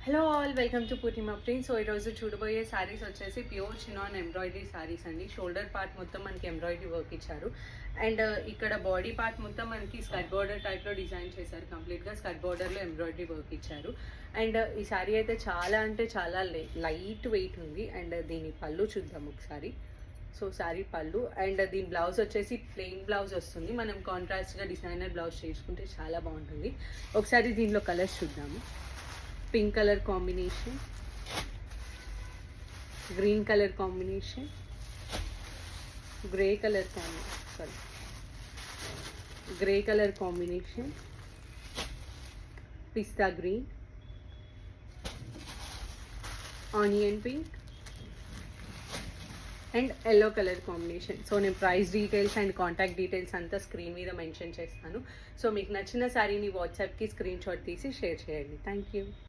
Hello all, welcome to Purnima print. So ఈరోజు చూడబోయే శారీస్ వచ్చేసి ప్యూర్ చినాన్ ఎంబ్రాయిడరీ శారీస్ అండి. షోల్డర్ పార్ట్ మొత్తం మనకి ఎంబ్రాయిడరీ వర్క్ ఇచ్చారు. అండ్ ఇక్కడ బాడీ పార్ట్ మొత్తం మనకి స్కర్ట్ బార్డర్ టైప్లో డిజైన్ చేశారు. కంప్లీట్గా స్కర్ట్ బార్డర్లో ఎంబ్రాయిడరీ వర్క్ ఇచ్చారు. అండ్ ఈ శారీ అయితే చాలా అంటే చాలా లైట్ వెయిట్ ఉంది. అండ్ దీని పళ్ళు చూద్దాం ఒకసారి. సో శారీ పళ్ళు అండ్ దీని బ్లౌజ్ వచ్చేసి ప్లెయిన్ బ్లౌజ్ వస్తుంది. మనం కాంట్రాస్ట్గా డిజైనర్ బ్లౌజ్ చేసుకుంటే చాలా బాగుంటుంది. ఒకసారి దీనిలో కలర్స్ చూద్దాము. Pink colour combination, green colour combination, grey colour grey colour combination, pista green, onion pink and yellow colour combination. So నేను price details and contact details అంతా స్క్రీన్ మీద మెన్షన్ చేస్తాను. సో మీకు నచ్చిన శారీని వాట్సాప్కి స్క్రీన్ షాట్ తీసి షేర్ చేయండి. Thank you.